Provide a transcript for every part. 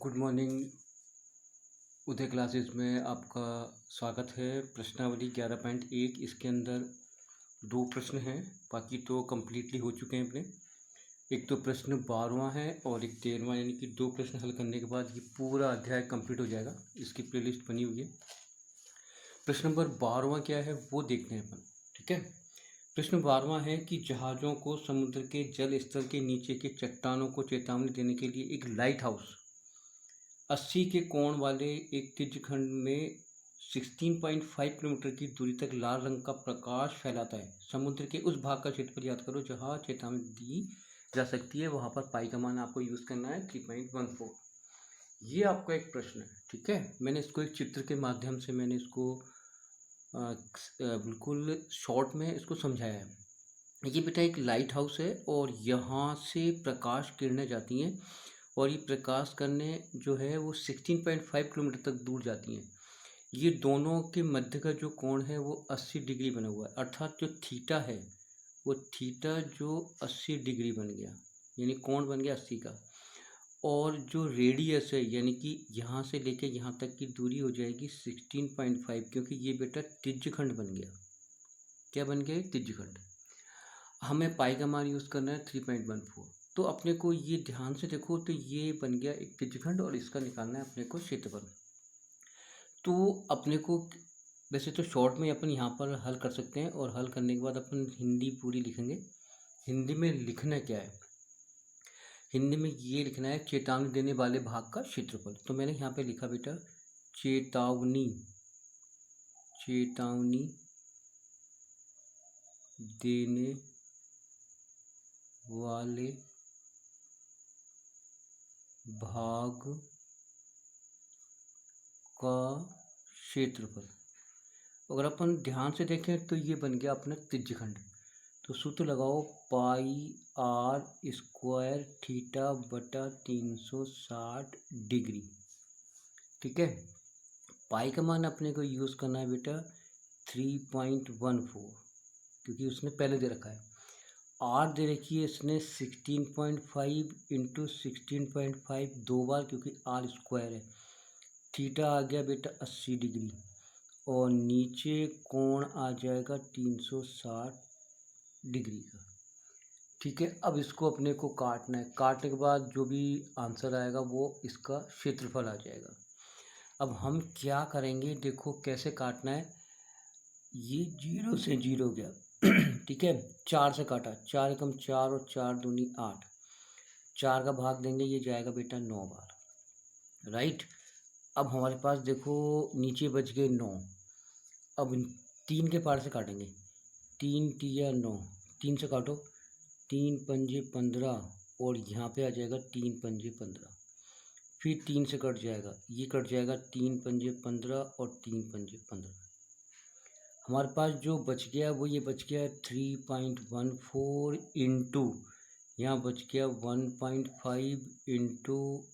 Good morning. उदय classes में आपका स्वागत है। प्रश्नावली 11.1 इसके अंदर दो प्रश्न हैं, बाकी तो कम्प्लीटली हो चुके हैं अपने। एक तो प्रश्न 12वां है और एक 13वां, यानी कि दो प्रश्न हल करने के बाद ये पूरा अध्याय कंप्लीट हो जाएगा। इसकी प्लेलिस्ट बनी हुई है। प्रश्न नंबर 12वां क्या है वो देखते हैं अपन, ठीक है। प्रश्न 12वां है कि जहाज़ों को समुद्र के जल स्तर के नीचे के चट्टानों को चेतावनी देने के लिए एक लाइट हाउस 80 के कोण वाले एक त्रिज्यखंड में 16.5 किलोमीटर की दूरी तक लाल रंग का प्रकाश फैलाता है। समुद्र के उस भाग का क्षेत्रफल याद करो जहां चेतावनी दी जा सकती है। वहां पर पाई का मान आपको यूज़ करना है 3.14। ये आपका एक प्रश्न है, ठीक है। मैंने इसको एक चित्र के माध्यम से मैंने इसको बिल्कुल शॉर्ट में इसको समझाया है। ये बेटा एक लाइट हाउस है और यहाँ से प्रकाश किरणें जाती हैं और ये प्रकाश करने जो है वो 16.5 किलोमीटर तक दूर जाती हैं। ये दोनों के मध्य का जो कोण है वो 80 डिग्री बना हुआ है, अर्थात जो थीटा है वो थीटा जो 80 डिग्री बन गया, यानी कोण बन गया 80 का। और जो रेडियस है यानी कि यहाँ से लेके यहाँ तक की दूरी हो जाएगी 16.5, क्योंकि ये बेटा त्रिज्यखंड बन गया। क्या बन गया? त्रिज्यखंड। हमें पाई का मान यूज़ करना है 3.14। तो अपने को ये ध्यान से देखो, तो ये बन गया एक त्रिज्यखंड और इसका निकालना है अपने को क्षेत्रफल। तो अपने को वैसे तो शॉर्ट में अपन यहाँ पर हल कर सकते हैं और हल करने के बाद अपन हिंदी पूरी लिखेंगे। हिंदी में लिखना क्या है? हिंदी में ये लिखना है चेतावनी देने वाले भाग का क्षेत्रफल। तो मैंने यहाँ पे लिखा बेटा चेतावनी देने वाले भाग का क्षेत्रफल। अगर अपन ध्यान से देखें तो ये बन गया अपना त्रिज्यखंड। तो सूत्र लगाओ पाई आर स्क्वायर थीटा बटा 360 डिग्री, ठीक है। पाई का मान अपने को यूज़ करना है बेटा 3.14, क्योंकि उसने पहले दे रखा है। आर दे रखी है इसने 16.5 इंटू 16.5 दो बार, क्योंकि आर स्क्वायर है। थीटा आ गया बेटा 80 डिग्री और नीचे कोण आ जाएगा 360 डिग्री का, ठीक है। अब इसको अपने को काटना है। काटने के बाद जो भी आंसर आएगा वो इसका क्षेत्रफल आ जाएगा। अब हम क्या करेंगे, देखो कैसे काटना है। ये 0 से 0 गया ठीक है। 4 से काटा, 4 एकम 4 और 4 दूनी 8। 4 का भाग देंगे, ये जाएगा बेटा 9 बार, राइट। अब हमारे पास देखो नीचे बच गए 9। अब 3 के पार से काटेंगे। 3 तिया 9, 3 से काटो, 3 पंजे 15 और यहाँ पे आ जाएगा 3 पंजे 15। फिर 3 से कट जाएगा, ये कट जाएगा 3 पंजे 15 और 3 पंजे 15। हमारे पास जो बच गया वो ये बच गया 3.14 इंटू, यहाँ बच गया 1.5 इंटू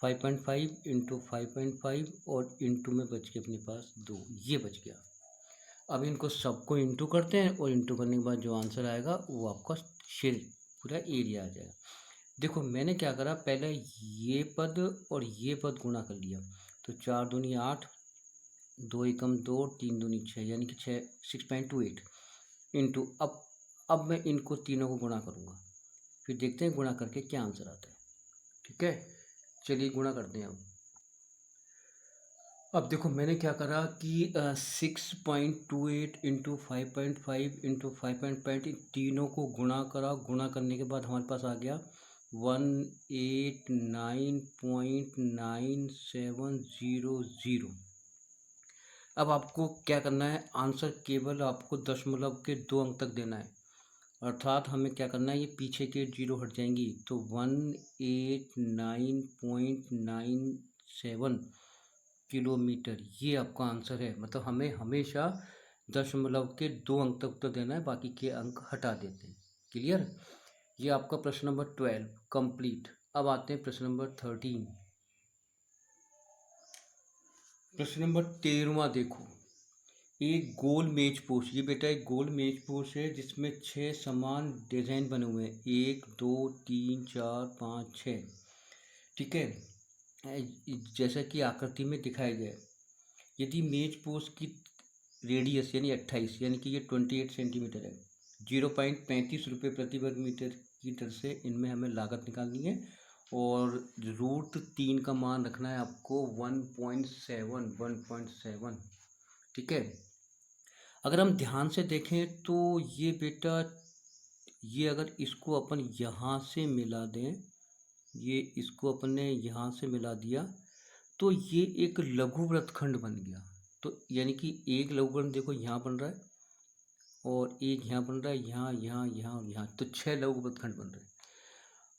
5.5 इंटू 5.5 और इंटू में बच गया अपने पास 2, ये बच गया। अब इनको सबको इंटू करते हैं और इंटू करने के बाद जो आंसर आएगा वो आपका शेल पूरा एरिया आ जाएगा। देखो मैंने क्या करा, पहले ये पद और ये पद गुणा कर लिया। तो 4 दूनी 8, 2 एकम 2, 3 दूनी 6, यानी कि 6.28 इंटू। अब मैं इनको तीनों को गुणा करूँगा, फिर देखते हैं गुणा करके क्या आंसर आता है, ठीक है। चलिए गुणा करते हैं। अब देखो मैंने क्या करा कि 6.28 इंटू 5.5 इंटू 5.5 तीनों को गुणा करा। गुणा करने के बाद हमारे पास आ गया 189.9700। अब आपको क्या करना है, आंसर केवल आपको दशमलव के 2 अंक तक देना है, अर्थात हमें क्या करना है, ये पीछे के 0 हट जाएंगी। तो 189.97 किलोमीटर, ये आपका आंसर है। मतलब हमें हमेशा दशमलव के 2 अंक तक तो देना है, बाकी के अंक हटा देते हैं। क्लियर? ये आपका प्रश्न नंबर 12 कंप्लीट। अब आते हैं प्रश्न नंबर 13। प्रश्न नंबर 13वां देखो, एक गोल मेज पोश। ये बेटा एक गोल मेज पोश है जिसमें 6 समान डिजाइन बने हुए हैं, 1 2 3 4 5 6, ठीक है। जैसा कि आकृति में दिखाया गया है, यदि मेज पोस्ट की रेडियस यानी 28 यानी कि ये 28 सेंटीमीटर है, 0.35 रुपये प्रति वर्ग मीटर की दर से इनमें हमें लागत निकालनी है और √3 का मान रखना है आपको 1.7। ठीक है। अगर हम ध्यान से देखें तो ये बेटा, ये अगर इसको अपन यहाँ से मिला दें, ये इसको अपन ने यहाँ से मिला दिया तो ये एक लघु वृत्तखंड बन गया। तो यानी कि एक लघुखंड देखो यहाँ बन रहा है और एक यहाँ बन रहा है, यहाँ यहाँ यहाँ और यहाँ, तो 6 लघु वृत्तखंड बन रहे हैं।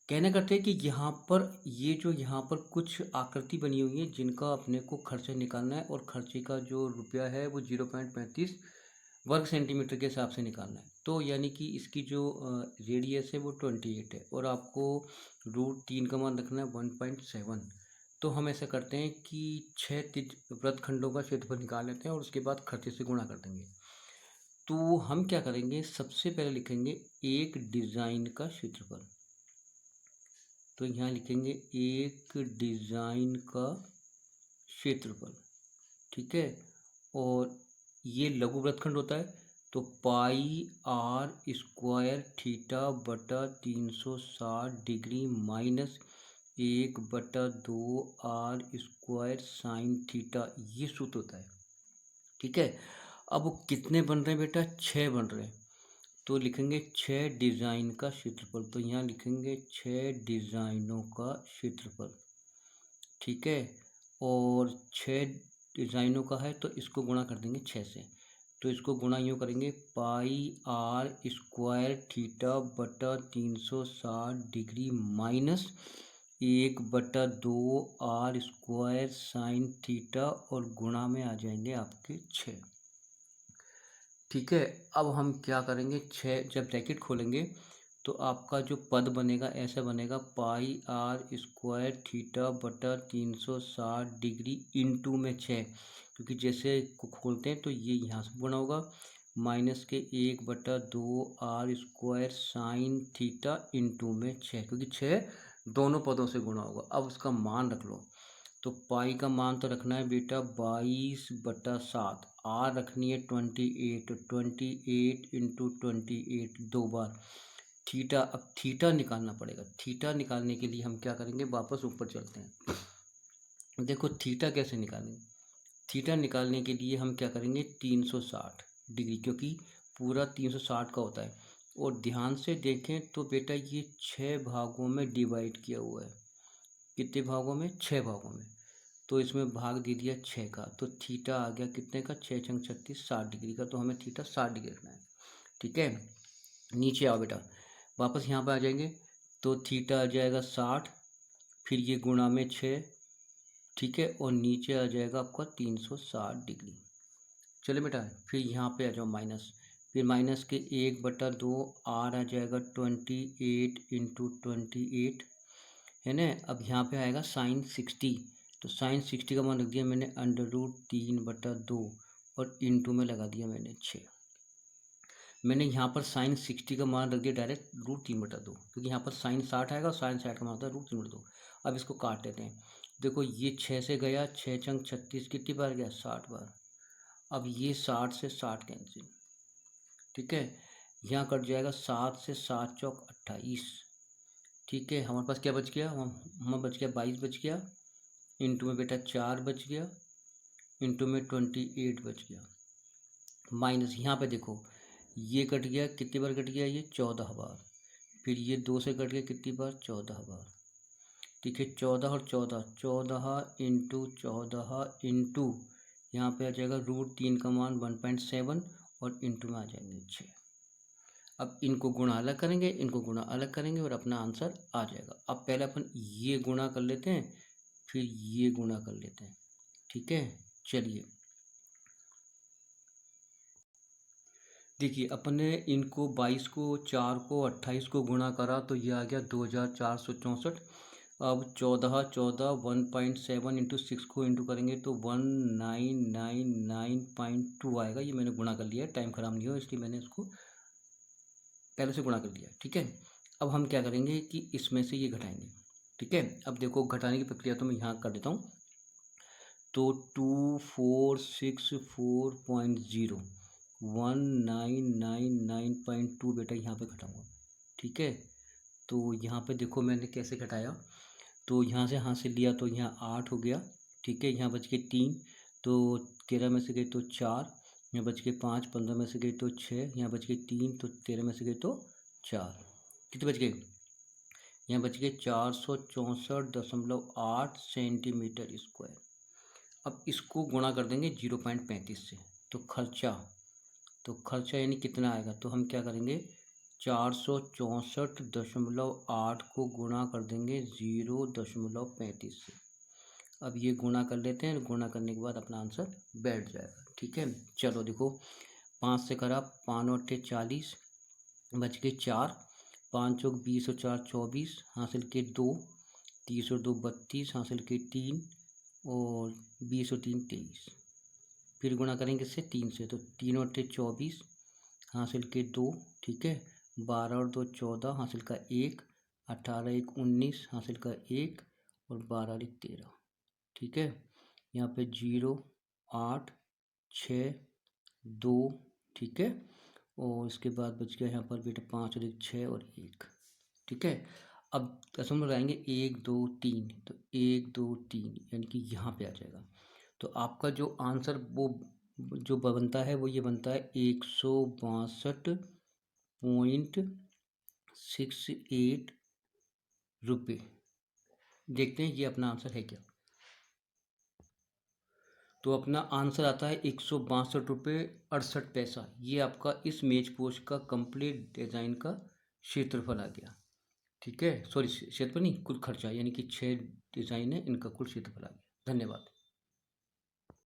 कहना करते हैं कि यहाँ पर ये जो यहाँ पर कुछ आकृति बनी हुई है जिनका अपने को खर्चा निकालना है और खर्चे का जो रुपया है वो 0.35 वर्ग सेंटीमीटर के हिसाब से निकालना है। तो यानी कि इसकी जो रेडियस है वो 28 है और आपको √3 का मान रखना है 1.7। तो हम ऐसा करते हैं कि 6 वृत्तखंडों का क्षेत्रफल निकाल लेते हैं और उसके बाद खर्चे से गुणा कर देंगे। तो हम क्या करेंगे, सबसे पहले लिखेंगे एक डिज़ाइन का क्षेत्रफल। तो यहाँ लिखेंगे एक डिज़ाइन का क्षेत्रफल। ठीक है। और ये लघु वृत्तखंड होता है तो πr² थीटा बटा 360 degree minus 1/2r² sine theta, ये सूत्र होता है। ठीक है। अब वो कितने बन रहे हैं बेटा, 6 बन रहे हैं। तो लिखेंगे 6 डिज़ाइन का क्षेत्रफल। तो यहाँ लिखेंगे 6 डिज़ाइनों का क्षेत्रफल। ठीक है। और 6 डिज़ाइनों का है तो इसको गुणा कर देंगे 6 से। तो इसको गुणा यूँ करेंगे πr² थीटा बटा 360 degree minus 1/2r² sine theta और गुणा में आ जाएंगे आपके 6। ठीक है। अब हम क्या करेंगे, 6 जब ब्रैकेट खोलेंगे तो आपका जो पद बनेगा ऐसा बनेगा πr² थीटा बटा 360 डिग्री इंटू में 6, क्योंकि जैसे खोलते हैं तो ये यहाँ से गुणा होगा, माइनस के 1/2r² साइन थीटा इंटू में 6, क्योंकि 6 दोनों पदों से गुणा होगा। अब उसका मान रख लो। तो पाई का मान तो रखना है बेटा 22/7, आर रखनी है 28, 28 इंटू 28 दो बार थीटा। अब थीटा निकालना पड़ेगा। थीटा निकालने के लिए हम क्या करेंगे, वापस ऊपर चलते हैं। देखो थीटा कैसे निकालेंगे, थीटा निकालने के लिए हम क्या करेंगे 360 डिग्री, क्योंकि पूरा 360 का होता है। और ध्यान से देखें तो बेटा ये 6 भागों में डिवाइड किया हुआ है। कितने भागों में, 6 भागों में। तो इसमें भाग दे दिया 6 का, तो थीटा आ गया कितने का, 6 × 36 60 डिग्री का। तो हमें थीटा 60 डिग्री रखना है। ठीक है। नीचे आओ बेटा, वापस यहाँ पर आ जाएंगे तो थीटा आ जाएगा 60, फिर ये गुणा में 6। ठीक है। और नीचे आ जाएगा आपका 360 डिग्री। चले बेटा, फिर यहाँ पे आ जाओ माइनस, फिर माइनस के 1/2 आर आ जाएगा 28 इंटू 28, है ना। अब यहाँ पे आएगा साइन 60, तो साइन 60 का मान रख दिया मैंने √3/2 और इंटू में लगा दिया मैंने 6। मैंने यहाँ पर साइन 60 का मान रख दिया डायरेक्ट √3/2, क्योंकि यहाँ पर साइन 60 आएगा और साइन 60 का मान होता है √3/2। अब इसको काट लेते हैं। देखो ये 6 से गया, 6 × 36 कितनी बार गया, 60 बार। अब ये 60 से 60 कैंसिल। ठीक है। यहाँ कट जाएगा 7 से 7 चौक 28। ठीक है। हमारे पास क्या बच गया, हमारा बच गया 22 बच गया, इंटू में बेटा 4 बच गया, इंटू में 28 बच गया, माइनस यहाँ पे देखो ये कट गया, कितनी बार कट गया, ये 14 बार। फिर ये 2 से कट गया कितनी बार, 14 बार। ठीक है। 14 और 14, 14 इंटू 14 इंटू यहाँ पे आ जाएगा √3 का मान 1.7 और इंटू में आ जाएंगे 6। अब इनको गुणा अलग करेंगे, इनको गुणा अलग करेंगे और अपना आंसर आ जाएगा। अब पहले अपन ये गुणा कर लेते हैं, फिर ये गुणा कर लेते हैं। ठीक है। चलिए देखिए, अपन ने इनको 22 को 4 को 28 को गुणा करा तो ये आ गया 2464। अब 1.7 इंटू 6 को इंटू करेंगे तो 1999.2 आएगा। ये मैंने गुणा कर लिया है, टाइम ख़राब नहीं हो इसलिए मैंने इसको पहले से गुणा कर लिया। ठीक है। अब हम क्या करेंगे कि इसमें से ये घटाएंगे। ठीक है। अब देखो घटाने की प्रक्रिया तो मैं यहाँ कर देता हूँ। तो 2464.0 1999.2 बेटा यहाँ पे घटाऊंगा। ठीक है, तो यहाँ पे देखो मैंने कैसे घटाया। तो यहाँ से हाथ से लिया तो यहाँ 8 हो गया। ठीक है, यहाँ बच के 3, तो 13 में से गए तो 4, यहाँ बच के 5, 15 में से गए तो 6, यहाँ बच के 3, तो 13 में से गए तो 4। कितने बच गए? यहाँ बच गए 464.8 सेंटीमीटर स्क्वायर। अब इसको गुणा कर देंगे 0.35 से। तो खर्चा यानी कितना आएगा, तो हम क्या करेंगे 464.8 को गुणा कर देंगे 0.35 से। अब ये गुणा कर लेते हैं, गुणा करने के बाद अपना आंसर बैठ जाएगा। ठीक है, चलो देखो 5 से करा 5 और 40, बच के 4, 5 चौक 20 और 4 24, हासिल के 2, 30 और 2 32, हासिल के 3 और 20 और 3 23। फिर गुणा करेंगे इससे 3 से, तो 3 और 3 24, हासिल के 2। ठीक है, 12 और 2 14, हासिल का 1, 18 1 19, हासिल का 1 और 12 1 13। ठीक है, यहाँ पे 0 8 6 2। ठीक है, और इसके बाद बच गया यहाँ पर बेटा 5 और 1 6 और 1। ठीक है, अब दशमलव लगाएंगे 1 2 3, तो 1 2 3 यानी कि यहाँ पे आ जाएगा। तो आपका जो आंसर वो जो बनता है वो ये बनता है 162.68 रुपये। देखते हैं ये अपना आंसर है क्या। तो अपना आंसर आता है 162.68 रुपये। ये आपका इस मेज पोस्ट का कंप्लीट डिज़ाइन का क्षेत्रफल आ गया। ठीक है, सॉरी क्षेत्रफल नहीं, कुल खर्चा, यानी कि 6 डिज़ाइन है, इनका कुल क्षेत्रफल आ गया। धन्यवाद।